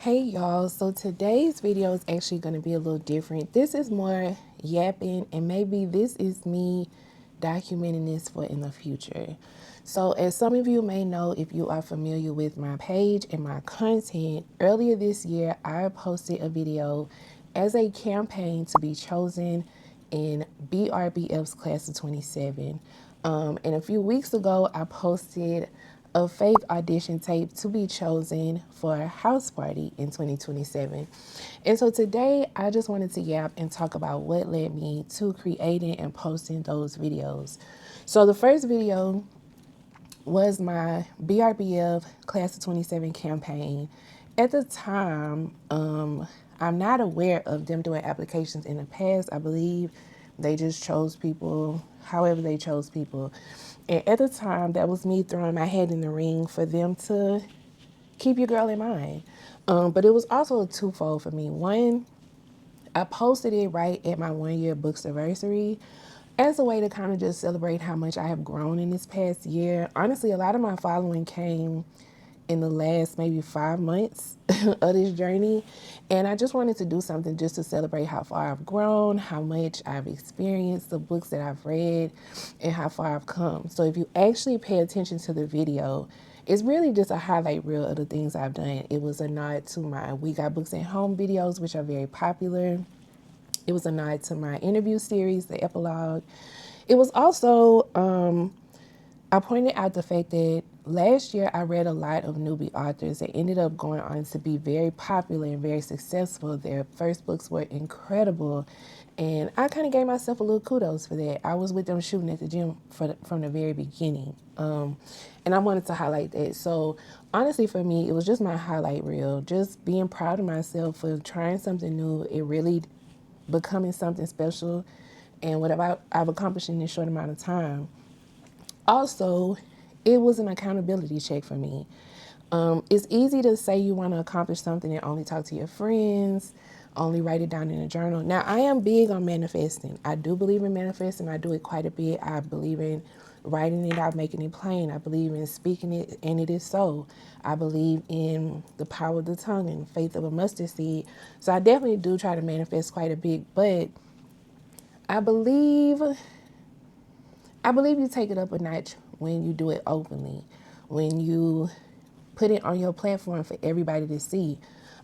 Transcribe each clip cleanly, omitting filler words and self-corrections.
Hey y'all, so today's video is actually going to be a little different. This is more yapping, and maybe this is me documenting this for in the future. So as some of you may know, if you are familiar with my page and my content, earlier this year I posted a video as a campaign to be chosen in BRBF's class of 27. And a few weeks ago I posted a fake audition tape to be chosen for a house party in 2027. And so today I just wanted to yap and talk about what led me to creating and posting those videos. So the first video was my BRBF Class of 27 campaign. At the time, I'm not aware of them doing applications in the past. I believe they just chose people however they chose people. And at the time, that was me throwing my head in the ring for them to keep your girl in mind. But it was also a twofold for me. One, I posted it right at my 1 year books anniversary as a way to kind of just celebrate how much I have grown in this past year. Honestly, a lot of my following came in the last maybe 5 months of this journey. And I just wanted to do something just to celebrate how far I've grown, how much I've experienced, the books that I've read, and how far I've come. So if you actually pay attention to the video, it's really just a highlight reel of the things I've done. It was a nod to my We Got Books at Home videos, which are very popular. It was a nod to my interview series, the epilogue. It was also, I pointed out the fact that last year I read a lot of newbie authors that ended up going on to be very popular and very successful. Their first books were incredible. And I kind of gave myself a little kudos for that. I was with them shooting at the gym from the very beginning. And I wanted to highlight that. So honestly, for me, it was just my highlight reel, just being proud of myself for trying something new. It really becoming something special and what I've accomplished in this short amount of time. Also, it was an accountability check for me. It's easy to say you want to accomplish something and only talk to your friends, only write it down in a journal. Now, I am big on manifesting. I do believe in manifesting. I do it quite a bit. I believe in writing it out, making it plain. I believe in speaking it, and it is so. I believe in the power of the tongue and faith of a mustard seed. So I definitely do try to manifest quite a bit, but I believe I believe you take it up a notch when you do it openly, when you put it on your platform for everybody to see.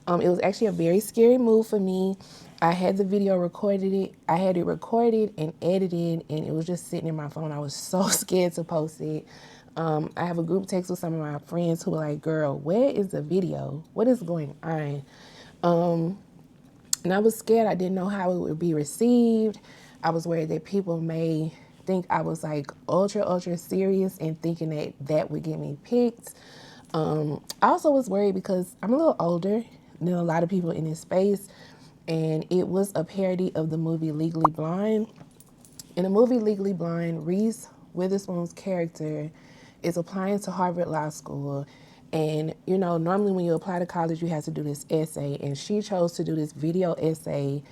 It was actually a very scary move for me. I had the video recorded it. I had it recorded and edited, and it was just sitting in my phone. I was so scared to post it. I have a group text with some of my friends who were like, girl, where is the video? What is going on? And I was scared. I didn't know how it would be received. I was worried that people may think I was like ultra serious and thinking that that would get me picked. I also was worried because I'm a little older than a lot of people in this space, and it was a parody of the movie Legally Blonde. In the movie Legally Blonde, Reese Witherspoon's character is applying to Harvard Law School. And, you know, normally when you apply to college, you have to do this essay. And she chose to do this video essay.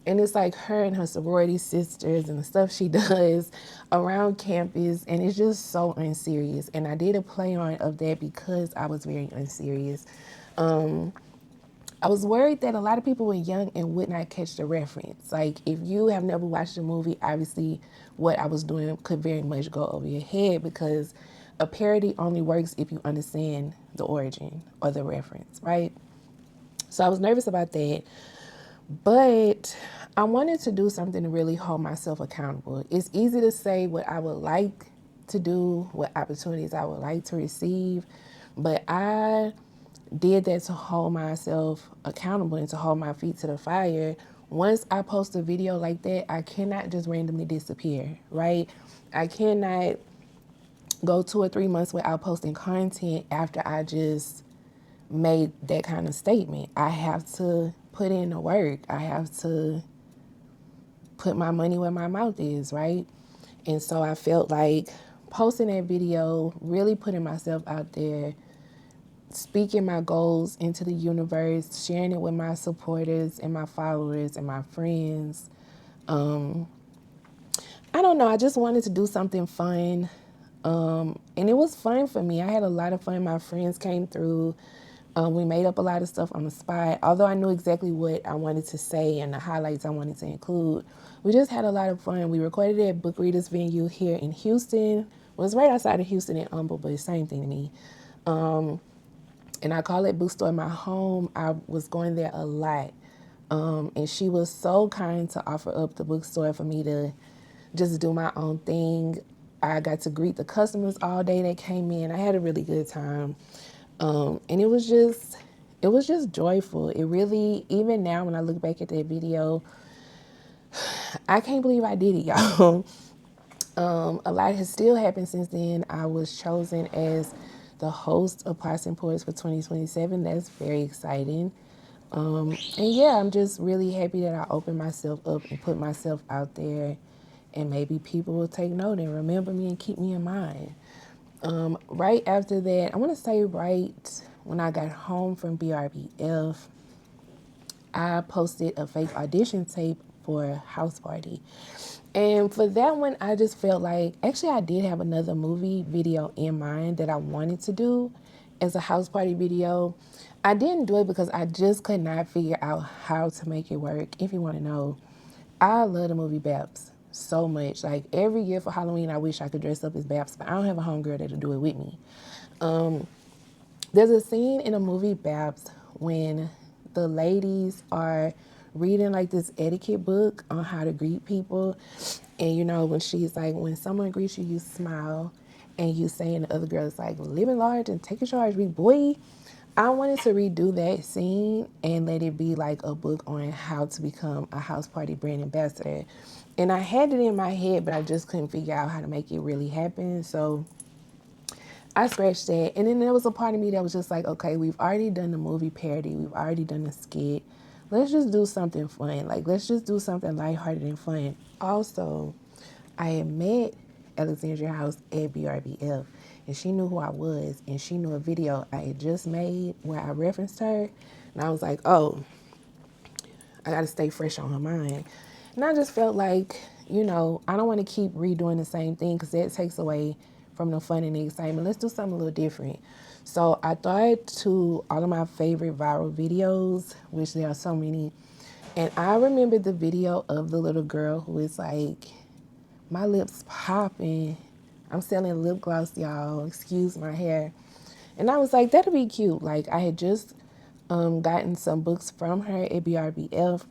And it's like her and her sorority sisters and the stuff she does around campus. And it's just so unserious. And I did a play on of that because I was very unserious. I was worried that a lot of people were young and would not catch the reference. Like, if you have never watched the movie, obviously what I was doing could very much go over your head because a parody only works if you understand the origin or the reference, right? So I was nervous about that. But I wanted to do something to really hold myself accountable. It's easy to say what I would like to do, what opportunities I would like to receive, but I did that to hold myself accountable and to hold my feet to the fire. Once I post a video like that, I cannot just randomly disappear, right? I cannot go 2 or 3 months without posting content after I just made that kind of statement. I have to put in the work. I have to put my money where my mouth is, right? And so I felt like posting that video, really putting myself out there, speaking my goals into the universe, sharing it with my supporters and my followers and my friends. I don't know. I just wanted to do something fun. And it was fun for me. I had a lot of fun. My friends came through. We made up a lot of stuff on the spot. Although I knew exactly what I wanted to say and the highlights I wanted to include, we just had a lot of fun. We recorded it at Book Readers Venue here in Houston. Well, it's right outside of Houston and Humble, but it's the same thing to me. And I call it Bookstore my home. I was going there a lot. And she was so kind to offer up the bookstore for me to just do my own thing. I got to greet the customers all day that came in. I had a really good time. And it was just joyful. It really, even now when I look back at that video, I can't believe I did it, y'all. A lot has still happened since then. I was chosen as the host of Pots and Poets for 2027. That's very exciting. And yeah, I'm just really happy that I opened myself up and put myself out there, and maybe people will take note and remember me and keep me in mind. Right after that, I want to say right when I got home from BRBF, I posted a fake audition tape for a house party. And for that one, I just felt like, actually, I did have another movie video in mind that I wanted to do as a house party video. I didn't do it because I just could not figure out how to make it work. If you want to know, I love the movie Babs so much. Like every year for Halloween, I wish I could dress up as Babs, but I don't have a homegirl that'll do it with me. There's a scene in the movie Babs when the ladies are reading like this etiquette book on how to greet people. And you know, when she's like, when someone greets you, you smile. And you saying the other girl is like, living large and taking charge, big boy. I wanted to redo that scene and let it be like a book on how to become a house party brand ambassador. And I had it in my head, but I just couldn't figure out how to make it really happen. So I scratched that. And then there was a part of me that was just like, okay, we've already done the movie parody. We've already done the skit. Let's just do something fun. Like, let's just do something lighthearted and fun. Also, I had met Alexandria House at BRBF, and she knew who I was, and she knew a video I had just made where I referenced her. And I was like, oh, I got to stay fresh on her mind. And I just felt like, you know, I don't want to keep redoing the same thing because that takes away from the fun and the excitement. Let's do something a little different. So I thought to all of my favorite viral videos, which there are so many. And I remember the video of the little girl who is like, my lips popping. I'm selling lip gloss, y'all. Excuse my hair. And I was like, that'll be cute. Like, I had just gotten some books from her at BRBF.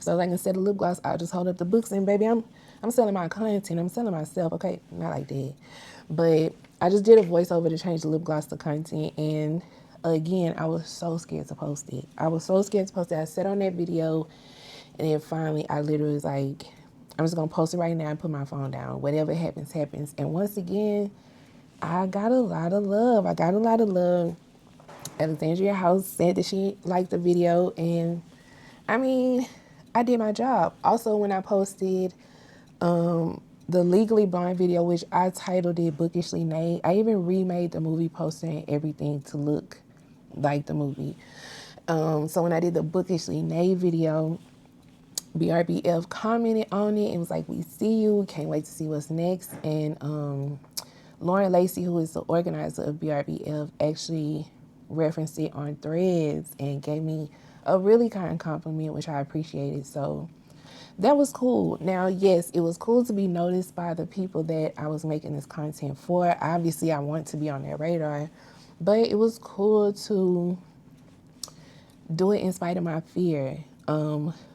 So like, instead of lip gloss, I'll just hold up the books and baby, I'm selling my content. I'm selling myself. Okay, not like that. But I just did a voiceover to change the lip gloss to content. And again, I was so scared to post it. I was so scared to post it. I sat on that video and then finally I literally was like, I'm just going to post it right now and put my phone down. Whatever happens, happens. And once again, I got a lot of love. Alexandria House said that she liked the video, and I mean, I did my job. Also, when I posted the Legally Blonde video, which I titled it Bookishly Nay, I even remade the movie poster and everything to look like the movie. So when I did the Bookishly Nay video, BRBF commented on it and was like, we see you, can't wait to see what's next. And Lauren Lacey, who is the organizer of BRBF, actually referenced it on Threads and gave me a really kind compliment, which I appreciated. So that was cool. Now, yes, it was cool to be noticed by the people that I was making this content for. Obviously, I want to be on their radar, but it was cool to do it in spite of my fear.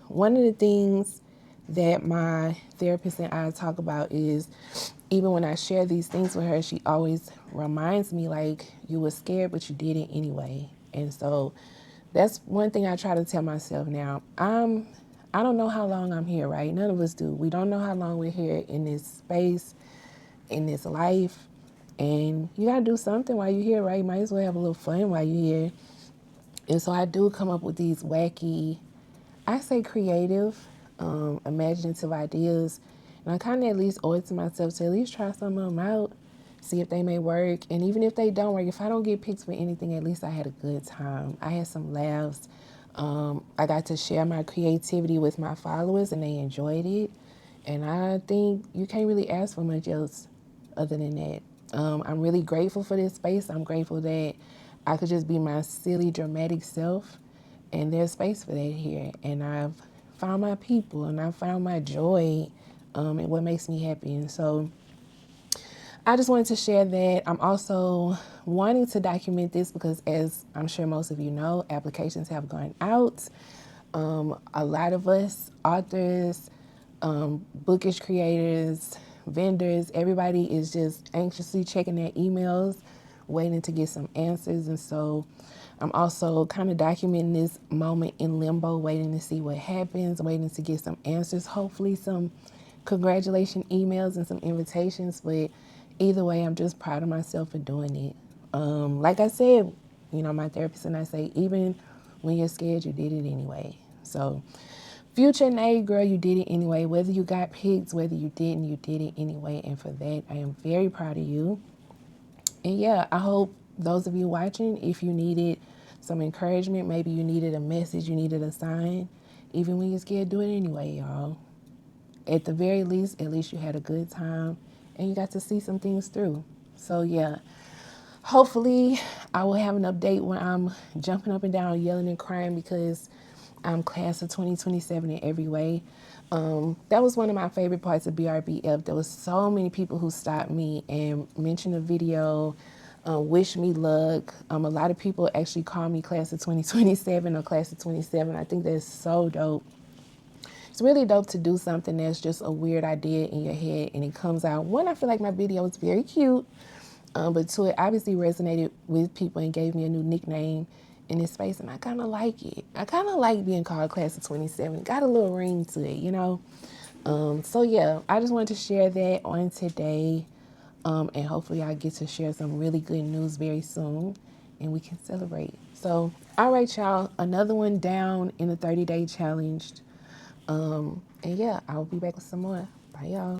One of the things that my therapist and I talk about is, even when I share these things with her, she always reminds me, like, you were scared, but you did it anyway. And so that's one thing I try to tell myself now. I don't know how long I'm here, right? None of us do. We don't know how long we're here in this space, in this life. And you got to do something while you're here, right? You might as well have a little fun while you're here. And so I do come up with these wacky, I say creative, imaginative ideas. And I kind of at least owe it to myself to at least try some of them out, see if they may work. And even if they don't work, if I don't get picked for anything, at least I had a good time. I had some laughs. I got to share my creativity with my followers and they enjoyed it. And I think you can't really ask for much else other than that. I'm really grateful for this space. I'm grateful that I could just be my silly, dramatic self, and there's space for that here. And I've found my people, and I found my joy, and what makes me happy. And so I just wanted to share that. I'm also wanting to document this because, as I'm sure most of you know, applications have gone out. A lot of us, authors, bookish creators, vendors, everybody is just anxiously checking their emails, waiting to get some answers. And so I'm also kind of documenting this moment in limbo, waiting to see what happens, waiting to get some answers, hopefully some congratulation emails and some invitations. But either way, I'm just proud of myself for doing it. Like I said, my therapist and I say, even when you're scared, you did it anyway. So future Nay, girl, you did it anyway. Whether you got picked, whether you didn't, you did it anyway. And for that, I am very proud of you. And yeah, I hope those of you watching, if you needed some encouragement, maybe you needed a message, you needed a sign, even when you're scared, do it anyway, y'all. At the very least, at least you had a good time and you got to see some things through. So yeah, hopefully I will have an update when I'm jumping up and down, yelling and crying because I'm class of 2027 in every way. That was one of my favorite parts of BRBF. There was so many people who stopped me and mentioned the video, wish me luck. A lot of people actually call me class of 2027 or class of 27. I think that's so dope. It's really dope to do something that's just a weird idea in your head and it comes out. One, I feel like my video was very cute, but two, it obviously resonated with people and gave me a new nickname in this space, and I kind of like it. I kind of like being called class of 27. It got a little ring to it, So yeah, I just wanted to share that on today, and hopefully I get to share some really good news very soon, and we can celebrate. So, all right, y'all, another one down in the 30-day challenge. And yeah, I'll be back with some more. Bye, y'all.